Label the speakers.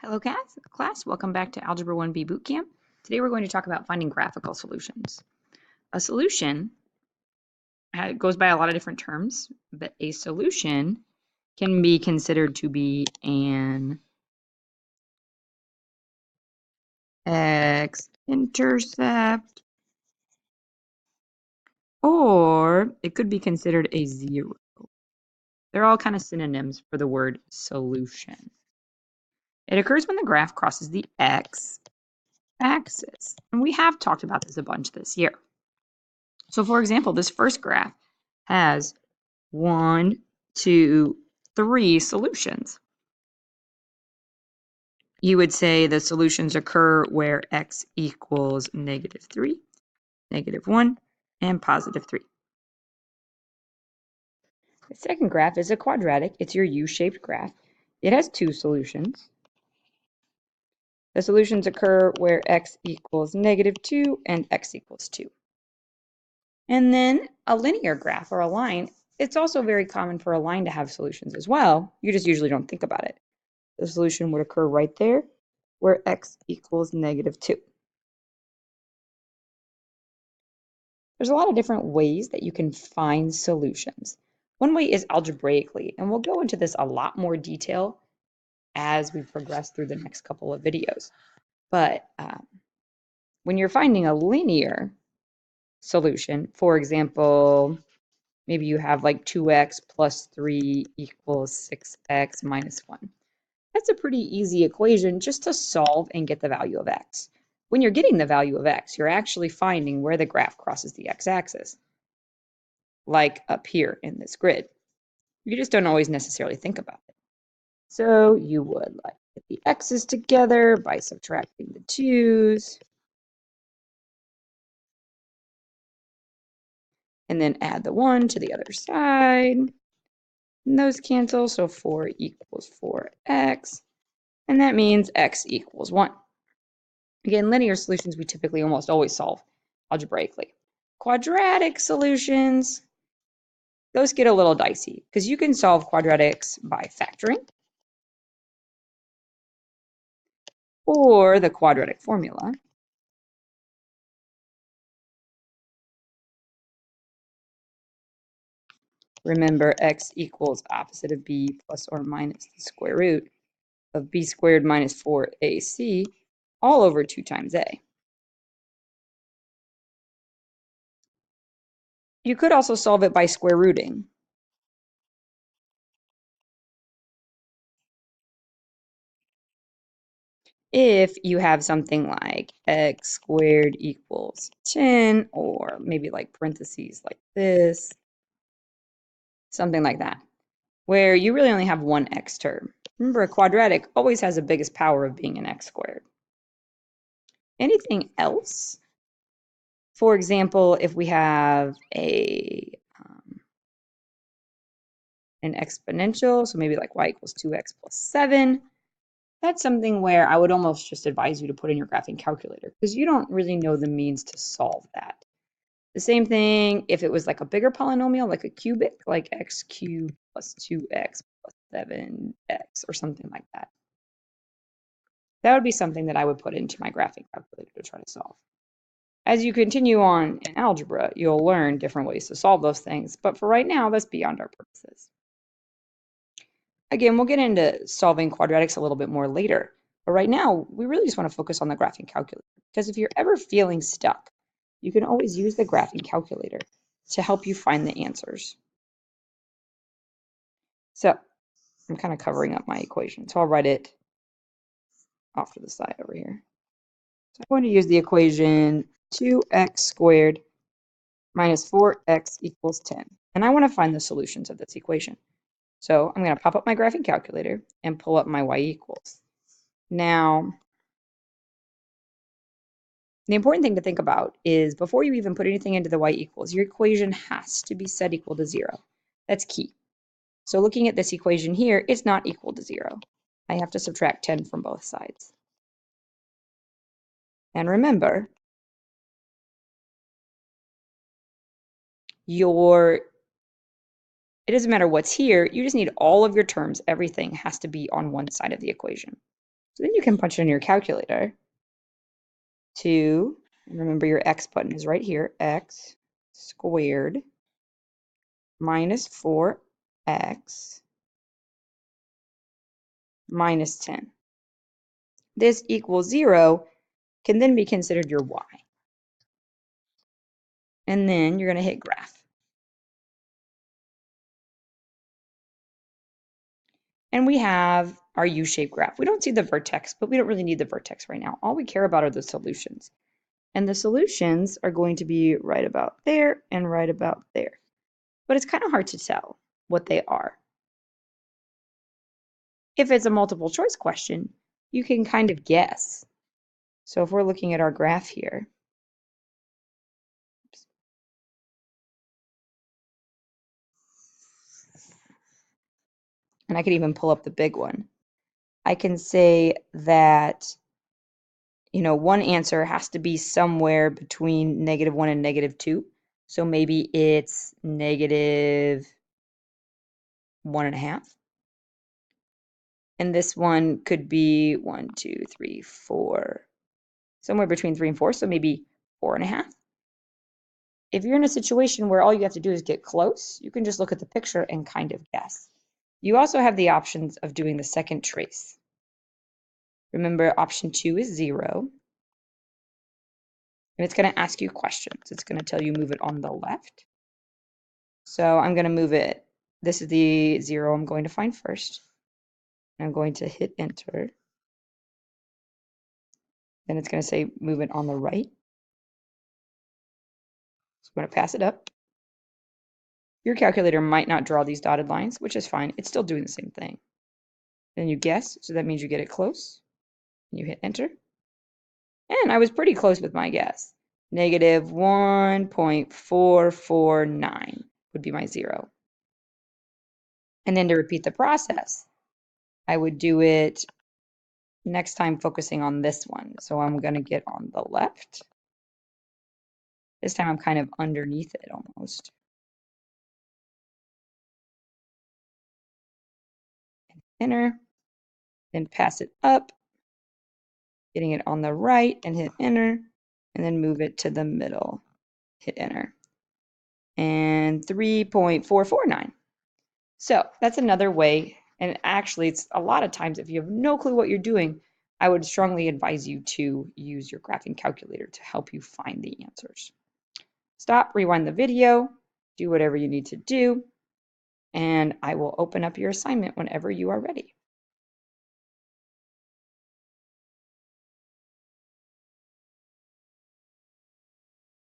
Speaker 1: Hello, class. Welcome back to Algebra 1B Bootcamp. Today we're going to talk about finding graphical solutions. A solution goes by a lot of different terms, but a solution can be considered to be an x-intercept, or it could be considered a zero. They're all kind of synonyms for the word solution. It occurs when the graph crosses the x-axis, and we have talked about this a bunch this year. So for example, this first graph has 1, 2, 3 solutions. You would say the solutions occur where x equals -3, -1, and +3. The second graph is a quadratic. It's your U-shaped graph. It has 2 solutions. The solutions occur where x equals -2 and x equals 2. And then a linear graph or a line, it's also very common for a line to have solutions as well. You just usually don't think about it. The solution would occur right there where x equals -2. There's a lot of different ways that you can find solutions. One way is algebraically, and we'll go into this a lot more detail as we progress through the next couple of videos. But when you're finding a linear solution, for example, maybe you have like 2x plus 3 equals 6x minus 1. That's a pretty easy equation just to solve and get the value of x. When you're getting the value of x, you're actually finding where the graph crosses the x-axis, like up here in this grid. You just don't always necessarily think about it. So you would like get the x's together by subtracting the 2's, and then add the 1 to the other side. And those cancel, so 4 equals 4x, and that means x equals 1. Again, linear solutions we typically almost always solve algebraically. Quadratic solutions, those get a little dicey because you can solve quadratics by factoring or the quadratic formula. Remember, x equals opposite of b plus or minus the square root of b squared minus 4ac all over 2 times a. You could also solve it by square rooting. If you have something like x squared equals 10, or maybe like parentheses like this, something like that, where you really only have one x term. Remember, a quadratic always has the biggest power of being an x squared. Anything else? For example, if we have an exponential, so maybe like y equals 2x plus 7, that's something where I would almost just advise you to put in your graphing calculator because you don't really know the means to solve that. The same thing if it was like a bigger polynomial, like a cubic, like x cubed plus 2x plus 7x or something like that. That would be something that I would put into my graphing calculator to try to solve. As you continue on in algebra, you'll learn different ways to solve those things, but for right now, that's beyond our purposes. Again, we'll get into solving quadratics a little bit more later, but right now, we really just want to focus on the graphing calculator, because if you're ever feeling stuck, you can always use the graphing calculator to help you find the answers. So I'm kind of covering up my equation, so I'll write it off to the side over here. So I'm going to use the equation 2x squared minus 4x equals 10. And I want to find the solutions of this equation. So I'm going to pop up my graphing calculator and pull up my y equals. Now, the important thing to think about is before you even put anything into the y equals, your equation has to be set equal to 0. That's key. So looking at this equation here, it's not equal to 0. I have to subtract 10 from both sides. And remember, it doesn't matter what's here, you just need all of your terms, everything has to be on one side of the equation. So then you can punch it in your calculator. 2, and remember your x button is right here, x squared minus 4x minus 10. This equals 0 can then be considered your y. And then you're going to hit graph. And we have our U-shaped graph. We don't see the vertex, but we don't really need the vertex right now. All we care about are the solutions. And the solutions are going to be right about there and right about there. But it's kind of hard to tell what they are. If it's a multiple choice question, you can kind of guess. So if we're looking at our graph here, and I could even pull up the big one, I can say that, one answer has to be somewhere between -1 and -2. So maybe it's -1.5. And this one could be 1, 2, 3, 4, somewhere between 3 and 4. So maybe 4.5. If you're in a situation where all you have to do is get close, you can just look at the picture and kind of guess. You also have the options of doing the second trace. Remember, option 2 is 0. And it's going to ask you questions. It's going to tell you move it on the left. So I'm going to move it. This is the 0 I'm going to find first. I'm going to hit enter. Then it's going to say move it on the right. So I'm going to pass it up. Your calculator might not draw these dotted lines, which is fine. It's still doing the same thing. Then you guess, so that means you get it close. You hit enter. And I was pretty close with my guess. -1.449 would be my 0. And then to repeat the process, I would do it next time focusing on this one. So I'm going to get on the left. This time I'm kind of underneath it almost. Enter, then pass it up, getting it on the right and hit enter, and then move it to the middle, hit enter. And 3.449. So that's another way. And actually, it's a lot of times if you have no clue what you're doing, I would strongly advise you to use your graphing calculator to help you find the answers. Stop, rewind the video, do whatever you need to do, and I will open up your assignment whenever you are ready.